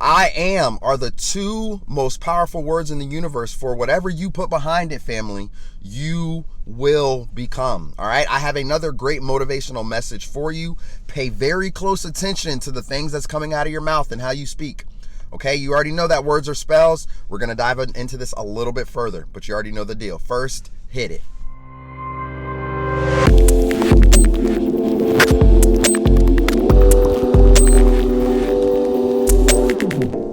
I am are the two most powerful words in the universe. For whatever you put behind it, family, you will become. All right. I have another great motivational message for you. Pay very close attention to the things that's coming out of your mouth and how you speak. Okay. You already know that words are spells. We're going to dive into this a little bit further, but you already know the deal. First, hit it.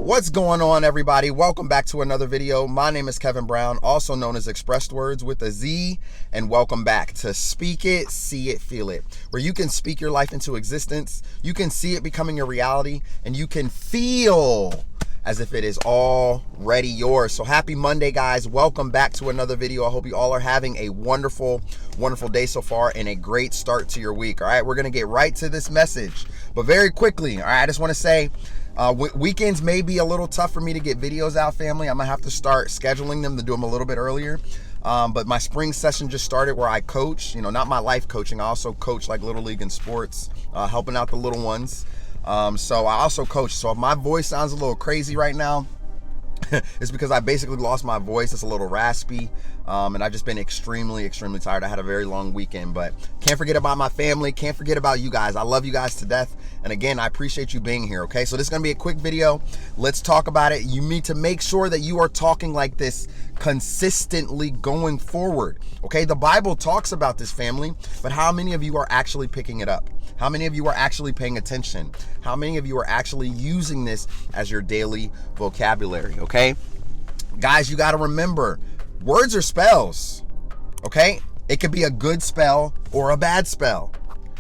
What's going on, everybody? Welcome back to another video. My name is Kevin Brown, also known as ExpressedWordz with a Z, and welcome back to Speak It, See It, Feel It, where you can speak your life into existence, you can see it becoming your reality, and you can feel as if it is already yours. So happy Monday, guys. Welcome back to another video. I hope you all are having a wonderful, wonderful day so far and a great start to your week. All right, we're going to get right to this message, but very quickly, all right, I just want to say, weekends may be a little tough for me to get videos out, family. I'm gonna have to start scheduling them to do them a little bit earlier. But my spring session just started where I coach, not my life coaching. I also coach like Little League and sports, helping out the little ones. So I also coach. So if my voice sounds a little crazy right now, it's because I basically lost my voice. It's a little raspy. And I've just been extremely, extremely tired. I had a very long weekend, but can't forget about my family. Can't forget about you guys. I love you guys to death. And again, I appreciate you being here. Okay. So this is going to be a quick video. Let's talk about it. You need to make sure that you are talking like this consistently going forward. Okay. The Bible talks about this, family, but how many of you are actually picking it up? How many of you are actually paying attention? How many of you are actually using this as your daily vocabulary? Okay. Guys, you got to remember, words are spells. Okay. It could be a good spell or a bad spell.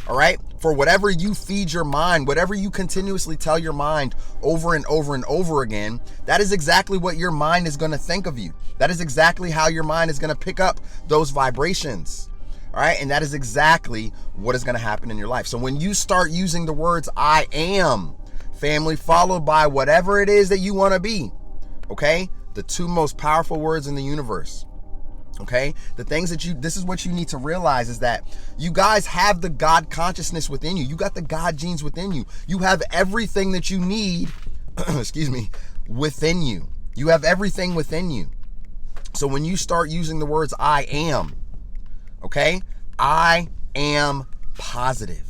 All right. For whatever you feed your mind, whatever you continuously tell your mind over and over and over again, that is exactly what your mind is going to think of you. That is exactly how your mind is going to pick up those vibrations. All right. And that is exactly what is going to happen in your life. So when you start using the words I am, family, followed by whatever it is that you want to be, okay, the two most powerful words in the universe. Okay, the things that this is what you need to realize is that you guys have the God consciousness within you. You got the God genes within you. You have everything that you need, excuse me, within you. You have everything within you. So when you start using the words I am, okay, I am positive.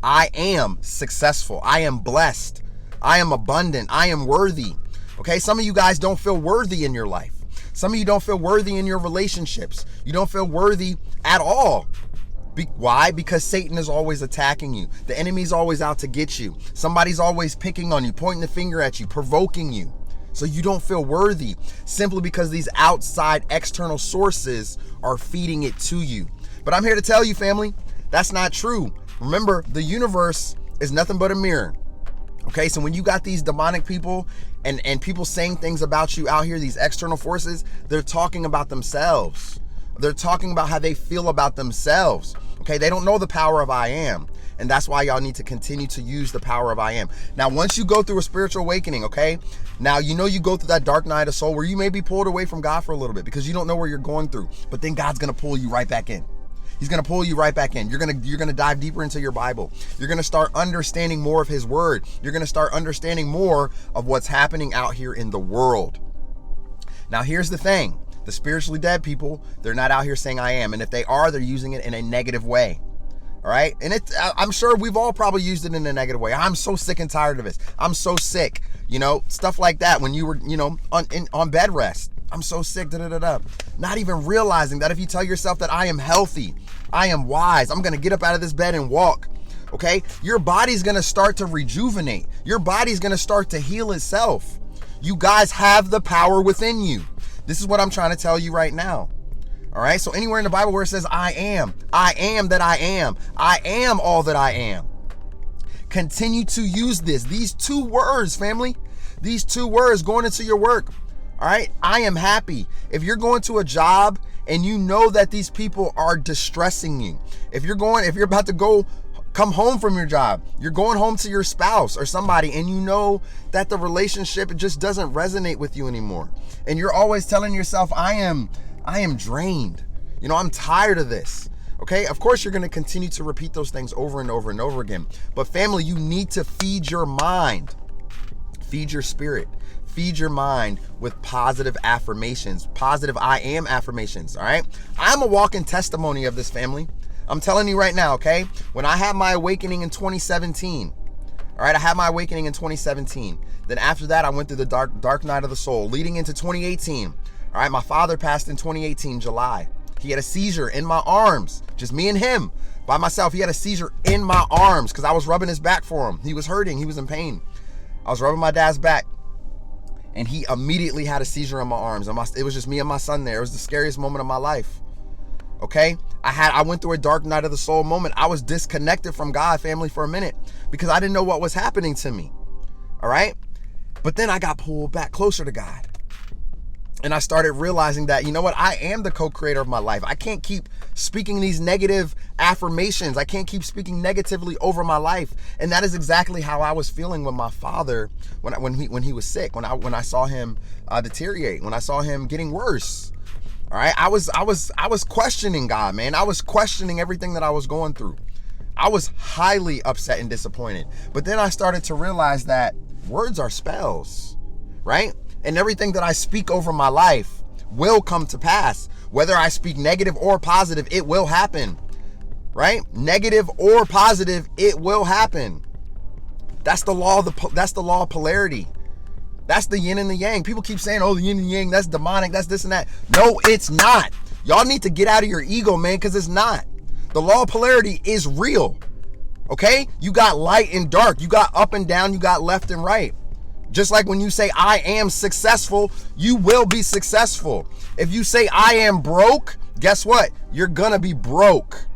I am successful. I am blessed. I am abundant. I am worthy. Okay, some of you guys don't feel worthy in your life. Some of you don't feel worthy in your relationships. You don't feel worthy at all. Why? Because Satan is always attacking you. The enemy's always out to get you. Somebody's always picking on you, pointing the finger at you, provoking you. So you don't feel worthy simply because these outside external sources are feeding it to you. But I'm here to tell you, family, that's not true. Remember, the universe is nothing but a mirror. Okay, so when you got these demonic people and people saying things about you out here, these external forces, they're talking about themselves. They're talking about how they feel about themselves. Okay, they don't know the power of I am. And that's why y'all need to continue to use the power of I am. Now, once you go through a spiritual awakening, okay, now you go through that dark night of soul where you may be pulled away from God for a little bit because you don't know where you're going through. But then God's going to pull you right back in. He's going to pull you right back in. You're going to dive deeper into your Bible. You're going to start understanding more of his word. You're going to start understanding more of what's happening out here in the world. Now, here's the thing. The spiritually dead people, they're not out here saying I am. And if they are, they're using it in a negative way. All right. And I'm sure we've all probably used it in a negative way. I'm so sick and tired of this. I'm so sick, stuff like that when you were, on bed rest. I'm so sick, Not even realizing that if you tell yourself that I am healthy, I am wise, I'm going to get up out of this bed and walk. Okay. Your body's going to start to rejuvenate. Your body's going to start to heal itself. You guys have the power within you. This is what I'm trying to tell you right now. All right. So anywhere in the Bible where it says I am that I am all that I am. Continue to use these two words, family, these two words going into your work. All right. I am happy. If you're going to a job and you know that these people are distressing you, if you're about to come home from your job, you're going home to your spouse or somebody, and you know that the relationship, it just doesn't resonate with you anymore. And you're always telling yourself, I am drained. I'm tired of this. Okay. Of course, you're going to continue to repeat those things over and over and over again. But family, you need to feed your mind. Feed your spirit. Feed your mind with positive affirmations, positive I am affirmations, all right? I'm a walking testimony of this, family. I'm telling you right now, okay? When I had my awakening in 2017, all right, I had my awakening in 2017. Then after that, I went through the dark night of the soul, leading into 2018. All right, my father passed in 2018, July. He had a seizure in my arms, just me and him, by myself. He had a seizure in my arms because I was rubbing his back for him. He was hurting, he was in pain. I was rubbing my dad's back, and he immediately had a seizure in my arms. It was just me and my son there. It was the scariest moment of my life. Okay? I went through a dark night of the soul moment. I was disconnected from God, family, for a minute because I didn't know what was happening to me. All right? But then I got pulled back closer to God. And I started realizing that, you know what? I am the co-creator of my life. I can't keep speaking these negative affirmations. I can't keep speaking negatively over my life. And that is exactly how I was feeling with my father when he was sick, when I saw him deteriorate, when I saw him getting worse. All right, I was questioning God, man. I was questioning everything that I was going through. I was highly upset and disappointed. But then I started to realize that words are spells, right? And everything that I speak over my life will come to pass. Whether I speak negative or positive, it will happen, right? Negative or positive, it will happen. That's the law of polarity. That's the yin and the yang. People keep saying, oh, the yin and the yang, that's demonic, that's this and that. No, it's not. Y'all need to get out of your ego, man, because it's not. The law of polarity is real, okay? You got light and dark. You got up and down. You got left and right. Just like when you say, I am successful, you will be successful. If you say, I am broke, guess what? You're gonna be broke.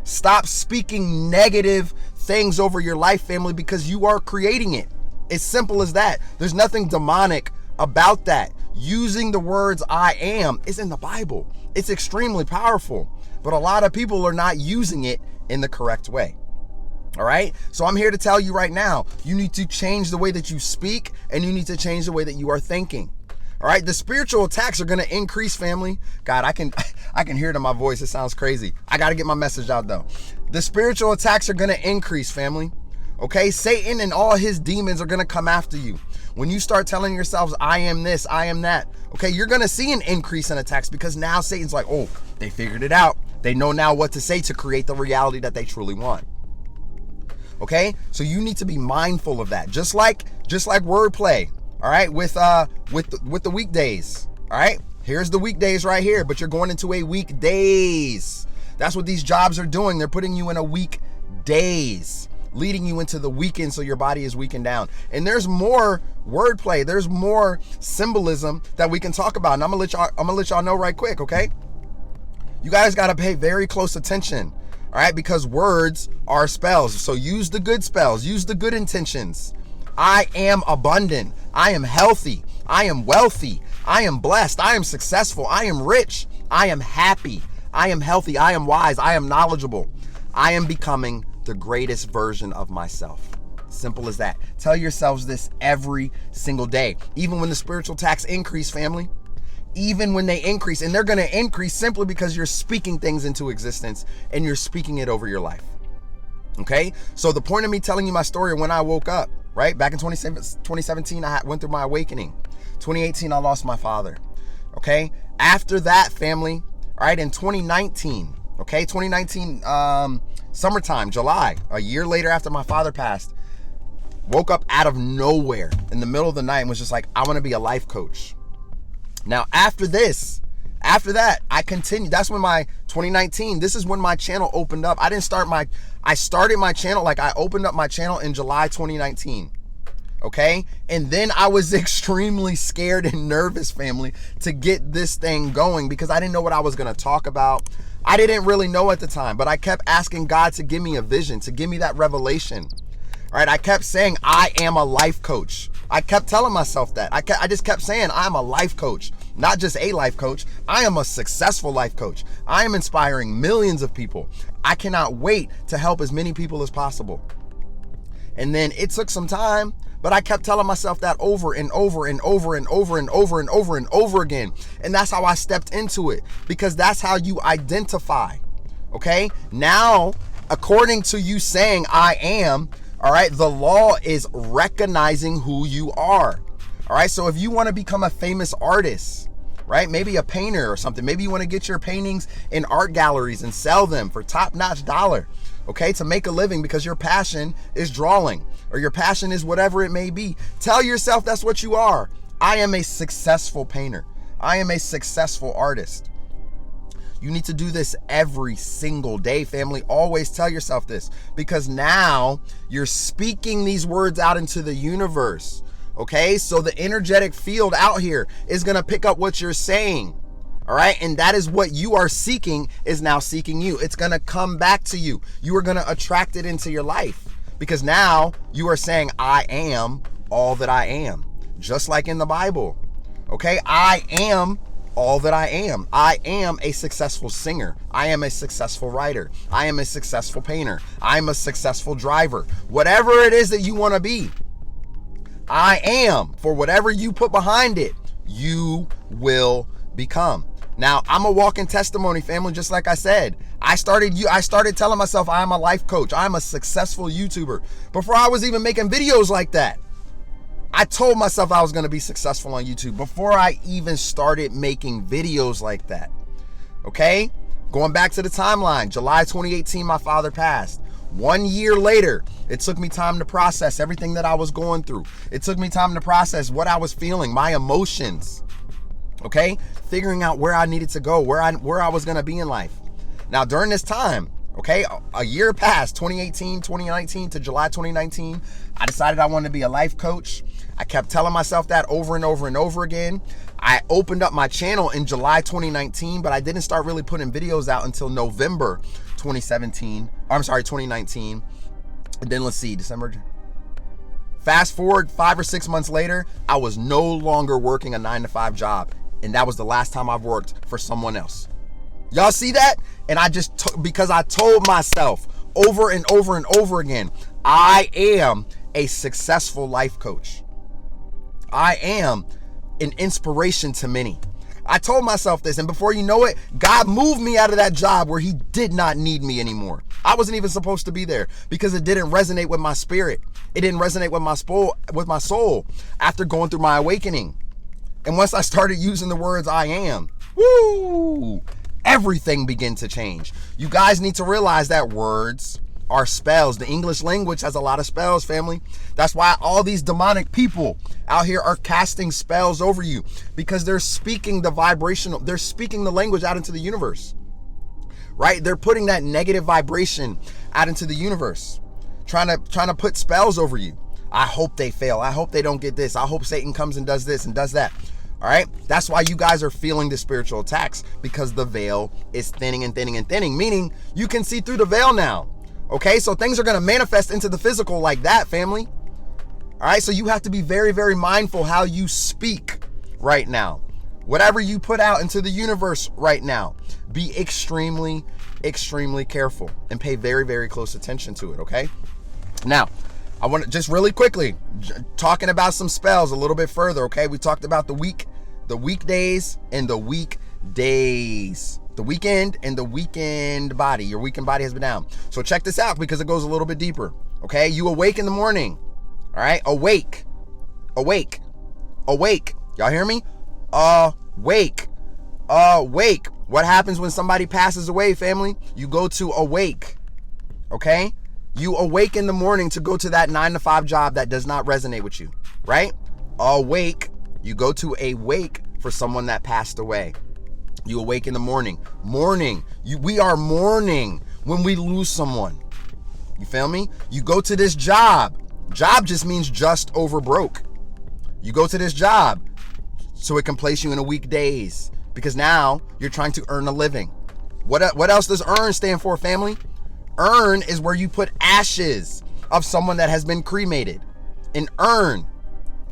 Stop speaking negative things over your life, family, because you are creating it. It's simple as that. There's nothing demonic about that. Using the words I am is in the Bible. It's extremely powerful, but a lot of people are not using it in the correct way. All right. So I'm here to tell you right now, you need to change the way that you speak, and you need to change the way that you are thinking. All right. The spiritual attacks are going to increase, family. God, I can hear it in my voice. It sounds crazy. I got to get my message out though. The spiritual attacks are going to increase, family. Okay. Satan and all his demons are going to come after you. When you start telling yourselves, I am this, I am that. Okay. You're going to see an increase in attacks because now Satan's like, oh, they figured it out. They know now what to say to create the reality that they truly want. Okay, so you need to be mindful of that. Just like wordplay. All right, with the weekdays. All right, here's the weekdays right here, but you're going into a weekdays. That's what these jobs are doing. They're putting you in a weekdays, leading you into the weekend, so your body is weakened down. And there's more wordplay. There's more symbolism that we can talk about. And I'm gonna let y'all know right quick. Okay, you guys got to pay very close attention. All right, because words are spells. So use the good spells, use the good intentions. I am abundant. I am healthy. I am wealthy. I am blessed. I am successful. I am rich. I am happy. I am healthy. I am wise. I am knowledgeable. I am becoming the greatest version of myself. Simple as that. Tell yourselves this every single day. Even when the spiritual attacks increase, family. Even when they increase, and they're going to increase simply because you're speaking things into existence and you're speaking it over your life. Okay. So the point of me telling you my story, when I woke up, right back in 2017, I went through my awakening. 2018, I lost my father. Okay. After that, family, all right, in 2019, okay, 2019, summertime, July, a year later after my father passed, woke up out of nowhere in the middle of the night and was just like, I want to be a life coach. Now, after that, I continued. That's when my 2019, this is when my channel opened up. I started my channel, like I opened up my channel in July 2019. Okay. And then I was extremely scared and nervous, family, to get this thing going because I didn't know what I was going to talk about. I didn't really know at the time, but I kept asking God to give me a vision, to give me that revelation. All right. I kept saying, I am a life coach. I kept telling myself that. I just kept saying, I'm a life coach, not just a life coach. I am a successful life coach. I am inspiring millions of people. I cannot wait to help as many people as possible. And then it took some time, but I kept telling myself that over and over and over and over and over and over and over again. And that's how I stepped into it, because that's how you identify. Okay. Now, according to you saying I am, All right. The law is recognizing who you are. All right. So if you want to become a famous artist, right? Maybe a painter or something. Maybe you want to get your paintings in art galleries and sell them for top-notch dollar, okay? To make a living because your passion is drawing or your passion is whatever it may be. Tell yourself that's what you are. I am a successful painter. I am a successful artist. You need to do this every single day, family. Always tell yourself this because now you're speaking these words out into the universe. Okay, so the energetic field out here is going to pick up what you're saying. All right, and that is what you are seeking is now seeking you. It's going to come back to you. You are going to attract it into your life because now you are saying, I am all that I am, just like in the Bible. Okay, I am all that I am. I am a successful singer. I am a successful writer. I am a successful painter. I'm a successful driver. Whatever it is that you want to be, I am. For whatever you put behind it, you will become. Now, I'm a walking testimony, family. Just like I said, I started telling myself I'm a life coach. I'm a successful YouTuber. Before I was even making videos like that, I told myself I was going to be successful on YouTube before I even started making videos like that. Okay? Going back to the timeline, July 2018, my father passed. 1 year later, it took me time to process everything that I was going through. It took me time to process what I was feeling, my emotions. Okay? Figuring out where I needed to go, where I was going to be in life. Now, during this time, okay, a year passed, 2019 to July 2019, I decided I wanted to be a life coach. I kept telling myself that over and over and over again. I opened up my channel in July 2019, but I didn't start really putting videos out until November 2019. And then let's see, December. Fast forward 5 or 6 months later, I was no longer working a 9-to-5 job. And that was the last time I've worked for someone else. Y'all see that? And I just, because I told myself over and over and over again, I am a successful life coach. I am an inspiration to many. I told myself this, and before you know it, God moved me out of that job where he did not need me anymore. I wasn't even supposed to be there because it didn't resonate with my spirit. It didn't resonate with my soul after going through my awakening. And once I started using the words I am, woo, everything began to change. You guys need to realize that words are spells. The English language has a lot of spells, family. That's why all these demonic people out here are casting spells over you, because they're speaking the vibrational, they're speaking the language out into the universe, right? They're putting that negative vibration out into the universe, trying to put spells over you. I hope they fail. I hope they don't get this. I hope Satan comes and does this and does that. All right. That's why you guys are feeling the spiritual attacks, because the veil is thinning and thinning and thinning, meaning you can see through the veil now. Okay. So things are going to manifest into the physical like that, family. All right. So you have to be very, very mindful how you speak right now. Whatever you put out into the universe right now, be extremely, extremely careful and pay very, very close attention to it. Okay. Now, I want to just really quickly talking about some spells a little bit further. Okay. We talked about the weekdays and the weekdays, the weekend and the weekend body. Your weekend body has been down. So check this out, because it goes a little bit deeper. Okay. You awake in the morning. All right. Awake. Y'all hear me? Awake. What happens when somebody passes away, family? You go to awake. Okay. You awake in the morning to go to that 9-to-5 job that does not resonate with you, right? Awake. You go to a wake for someone that passed away. You awake in the morning. We are mourning when we lose someone. You feel me? You go to this job. Job just means just over broke. You go to this job so it can place you in a weekdays, because now you're trying to earn a living. What else does earn stand for, family? Urn is where you put ashes of someone that has been cremated. An urn.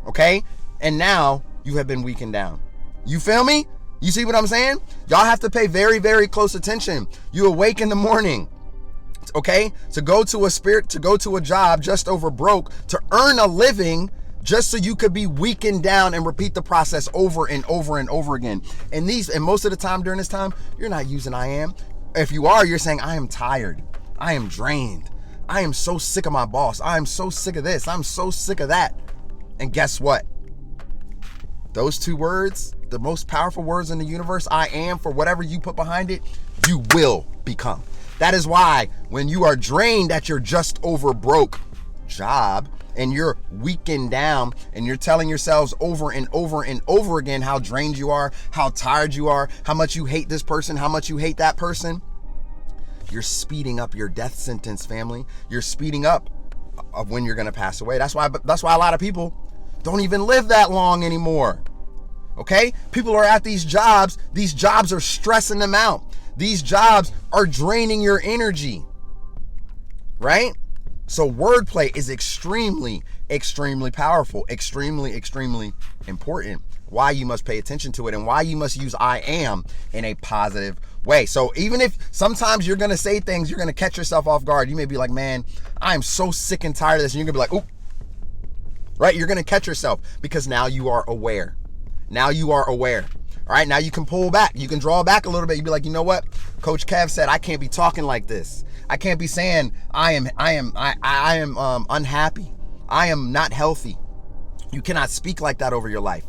Okay? And now you have been weakened down. You feel me? You see what I'm saying? Y'all have to pay very, very close attention. You awake in the morning. Okay? To go to a job just over broke, to earn a living just so you could be weakened down and repeat the process over and over and over again. And most of the time during this time, you're not using I am. If you are, you're saying I am tired. I am drained. I am so sick of my boss. I am so sick of this. I'm so sick of that. And guess what? Those two words, the most powerful words in the universe, I am, for whatever you put behind it, you will become. That is why when you are drained at your just over broke job and you're weakened down and you're telling yourselves over and over and over again how drained you are, how tired you are, how much you hate this person, how much you hate that person, you're speeding up your death sentence, family. You're speeding up of when you're going to pass away. That's why a lot of people don't even live that long anymore. Okay? People are at these jobs are stressing them out. These jobs are draining your energy, right? So wordplay is extremely, extremely powerful, extremely, extremely important. Why you must pay attention to it and why you must use I am in a positive way. So even if sometimes you're going to say things, you're going to catch yourself off guard. You may be like, man, I am so sick and tired of this. And you're going to be like, oop, right? You're going to catch yourself because now you are aware. Now you are aware. All right, now you can pull back. You can draw back a little bit. You be like, you know what? Coach Kev said I can't be talking like this. I can't be saying I am unhappy. I am not healthy. You cannot speak like that over your life.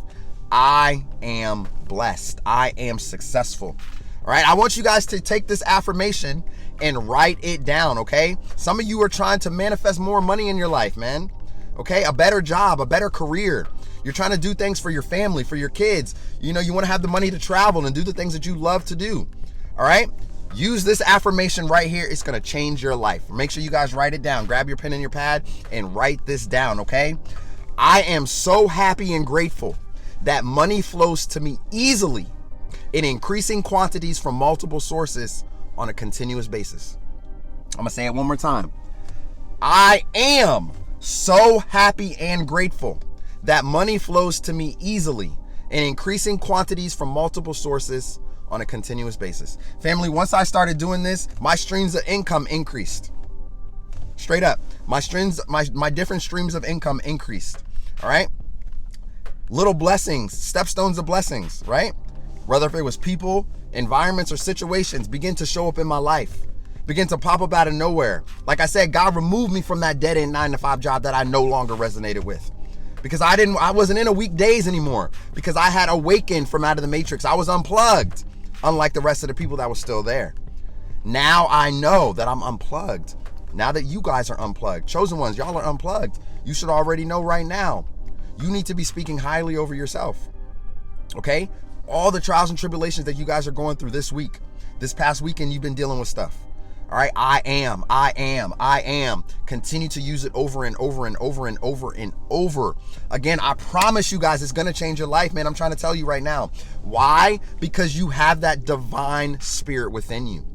I am blessed. I am successful. All right, I want you guys to take this affirmation and write it down, okay? Some of you are trying to manifest more money in your life, man. Okay, a better job, a better career. You're trying to do things for your family, for your kids. You know, you want to have the money to travel and do the things that you love to do. All right? Use this affirmation right here. It's going to change your life. Make sure you guys write it down. Grab your pen and your pad and write this down, okay? I am so happy and grateful that money flows to me easily in increasing quantities from multiple sources on a continuous basis. I'm going to say it one more time. I am so happy and grateful that money flows to me easily in increasing quantities from multiple sources on a continuous basis. Family, once I started doing this, my streams of income increased. Straight up. My different streams of income increased. All right? Little blessings, stepstones of blessings, right? Whether if it was people, environments, or situations begin to show up in my life. Begin to pop up out of nowhere. Like I said, God removed me from that dead-end 9-to-5 job that I no longer resonated with. Because I wasn't in a weekdays anymore. Because I had awakened from out of the matrix. I was unplugged, unlike the rest of the people that was still there. Now I know that I'm unplugged. Now that you guys are unplugged, chosen ones, y'all are unplugged. You should already know right now. You need to be speaking highly over yourself. Okay? All the trials and tribulations that you guys are going through this week, this past weekend, you've been dealing with stuff. All right, I am. Continue to use it over and over and over and over and over. Again, I promise you guys, it's gonna change your life, man. I'm trying to tell you right now. Why? Because you have that divine spirit within you.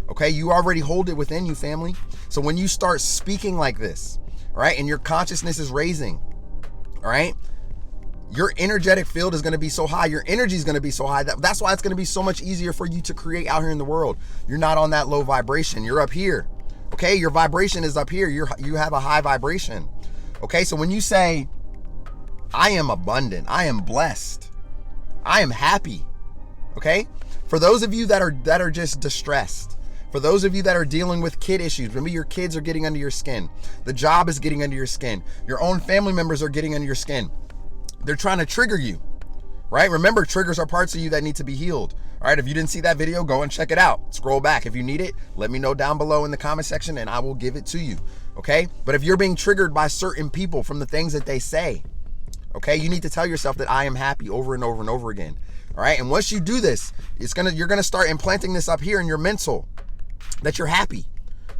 Okay, you already hold it within you, family. So when you start speaking like this, all right, and your consciousness is raising, all right, your energetic field is going to be so high. Your energy is going to be so high. That's why it's going to be so much easier for you to create out here in the world. You're not on that low vibration. You're up here. Okay. Your vibration is up here. You have a high vibration. Okay. So when you say, I am abundant, I am blessed, I am happy. Okay. For those of you that are just distressed, for those of you that are dealing with kid issues, maybe your kids are getting under your skin. The job is getting under your skin. Your own family members are getting under your skin. They're trying to trigger you, right? Remember, triggers are parts of you that need to be healed. All right, if you didn't see that video, go and check it out. Scroll back. If you need it, let me know down below in the comment section and I will give it to you, okay? But if you're being triggered by certain people from the things that they say, okay, you need to tell yourself that I am happy over and over and over again, all right? And once you do this, you're gonna start implanting this up here in your mental, that you're happy.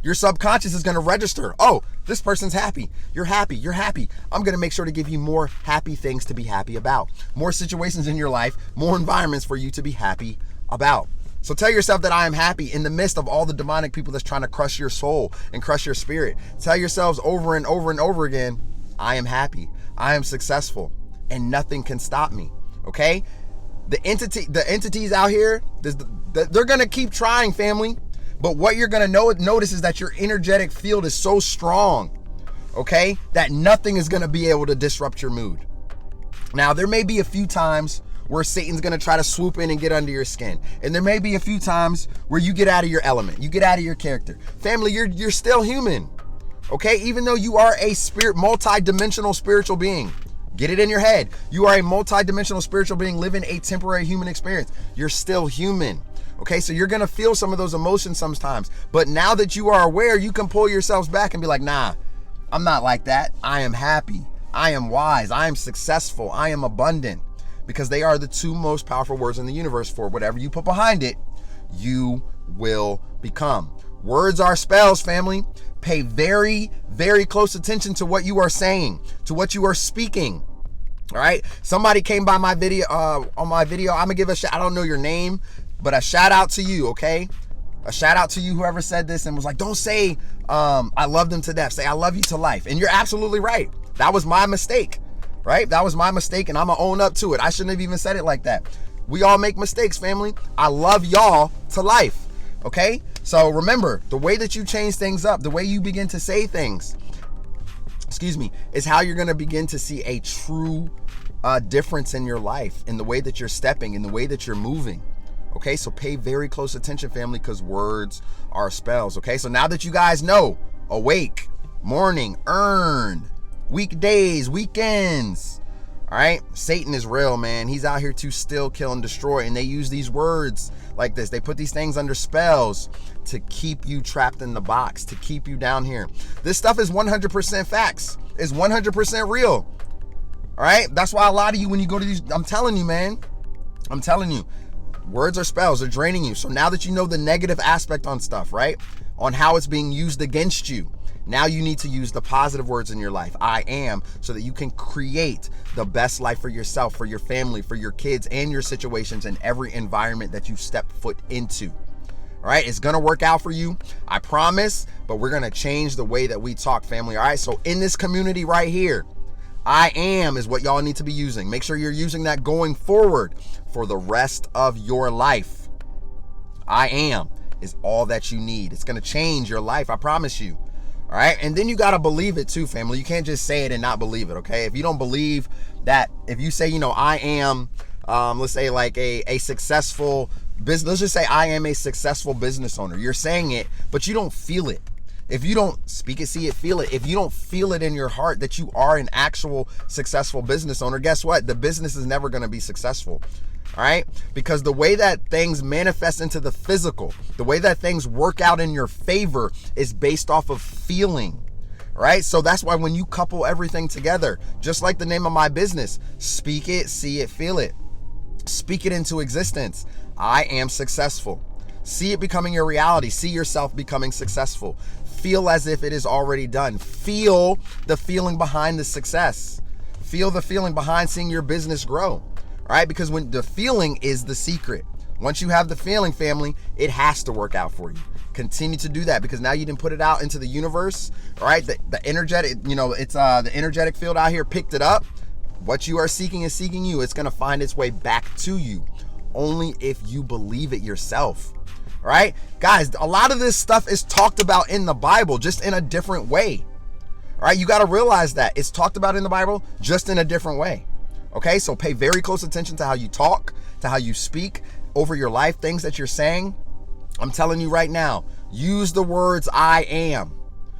Your subconscious is going to register. Oh, this person's happy. You're happy. You're happy. I'm going to make sure to give you more happy things to be happy about. More situations in your life, more environments for you to be happy about. So tell yourself that I am happy in the midst of all the demonic people that's trying to crush your soul and crush your spirit. Tell yourselves over and over and over again, I am happy. I am successful and nothing can stop me. Okay? The entities out here, they're going to keep trying, family. But what you're going to notice is that your energetic field is so strong, okay, that nothing is going to be able to disrupt your mood. Now, there may be a few times where Satan's going to try to swoop in and get under your skin. And there may be a few times where you get out of your element. You get out of your character. Family, you're still human, Okay, even though you are a multi-dimensional spiritual being, get it in your head. You are a multi-dimensional spiritual being living a temporary human experience. You're still human. Okay, so you're gonna feel some of those emotions sometimes. But now that you are aware, you can pull yourselves back and be like, nah, I'm not like that. I am happy. I am wise. I am successful. I am abundant. Because they are the two most powerful words in the universe. For whatever you put behind it, you will become. Words are spells, family. Pay very, very close attention to what you are saying, to what you are speaking. All right. Somebody came by my video, on my video. I'm gonna give a shout. I don't know your name, but a shout out to you. Okay. A shout out to you, whoever said this and was like, don't say, I love them to death. Say, I love you to life. And you're absolutely right. That was my mistake, right? That was my mistake. And I'm gonna own up to it. I shouldn't have even said it like that. We all make mistakes, family. I love y'all to life. Okay. So remember, the way that you change things up, the way you begin to say things, is how you're going to begin to see a true difference in your life, in the way that you're stepping, in the way that you're moving. Okay, so pay very close attention, family, because words are spells. Okay, so now that you guys know, awake, morning, earn, weekdays, weekends. All right, Satan is real, man. He's out here to steal, kill, and destroy. And they use these words like this. They put these things under spells to keep you trapped in the box, to keep you down here. This stuff is 100% facts. It's 100% real. All right, that's why a lot of you, when you go to these, I'm telling you, man, I'm telling you, words are spells. They're draining you. So now that you know the negative aspect on stuff, right, on how it's being used against you, now you need to use the positive words in your life. I am, so that you can create the best life for yourself, for your family, for your kids, and your situations in every environment that you step foot into. All right, it's gonna work out for you, I promise, but we're gonna change the way that we talk, family. All right, so in this community right here, I am is what y'all need to be using. Make sure you're using that going forward for the rest of your life. I am is all that you need. It's gonna change your life, I promise you. All right, and then you got to believe it too, family. You can't just say it and not believe it, okay? If you don't believe that, if you say, I am, let's say like a successful business, let's just say I am a successful business owner. You're saying it, but you don't feel it. If you don't speak it, see it, feel it. If you don't feel it in your heart that you are an actual successful business owner, guess what? The business is never going to be successful. All right, because the way that things manifest into the physical, the way that things work out in your favor is based off of feeling. All right, so that's why when you couple everything together, just like the name of my business, speak it, see it, feel it, speak it into existence. I am successful. See it becoming your reality. See yourself becoming successful. Feel as if it is already done. Feel the feeling behind the success. Feel the feeling behind seeing your business grow. All right, because when the feeling is the secret. Once you have the feeling, family, it has to work out for you. Continue to do that, because now you didn't put it out into the universe. All right, the energetic, it's the energetic field out here picked it up. What you are seeking is seeking you. It's going to find its way back to you only if you believe it yourself. All right, guys, a lot of this stuff is talked about in the Bible, just in a different way. All right, you got to realize that it's talked about in the Bible, just in a different way. Okay, so pay very close attention to how you talk, to how you speak over your life, things that you're saying. I'm telling you right now, use the words I am.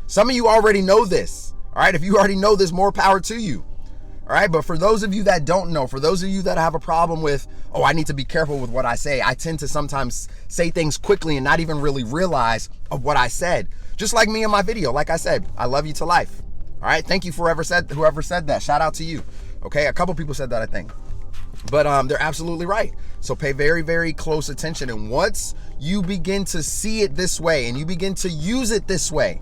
Some of you already know this. All right, if you already know this, more power to you. All right, but for those of you that don't know, for those of you that have a problem with, oh, I need to be careful with what I say. I tend to sometimes say things quickly and not even really realize of what I said. Just like me in my video, like I said, I love you to life. All right, thank you for whoever said that. Shout out to you. Okay, a couple people said that, I think. But they're absolutely right. So pay very, very close attention. And once you begin to see it this way and you begin to use it this way,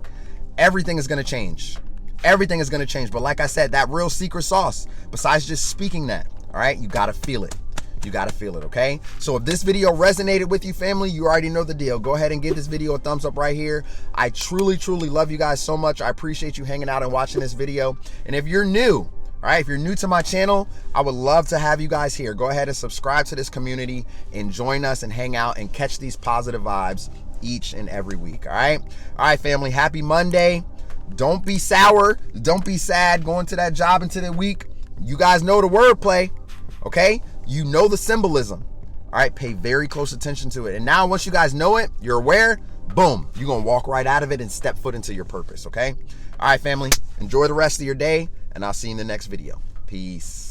everything is going to change. Everything is going to change. But like I said, that real secret sauce, besides just speaking that, all right, you got to feel it. You got to feel it, okay? So if this video resonated with you, family, you already know the deal. Go ahead and give this video a thumbs up right here. I truly, truly love you guys so much. I appreciate you hanging out and watching this video. And if you're new, all right, if you're new to my channel, I would love to have you guys here. Go ahead and subscribe to this community and join us and hang out and catch these positive vibes each and every week, all right? All right, family, happy Monday. Don't be sour. Don't be sad going to that job into the week. You guys know the wordplay, okay? You know the symbolism, all right? Pay very close attention to it. And now once you guys know it, you're aware, boom, you're going to walk right out of it and step foot into your purpose, okay? All right, family, enjoy the rest of your day, and I'll see you in the next video. Peace.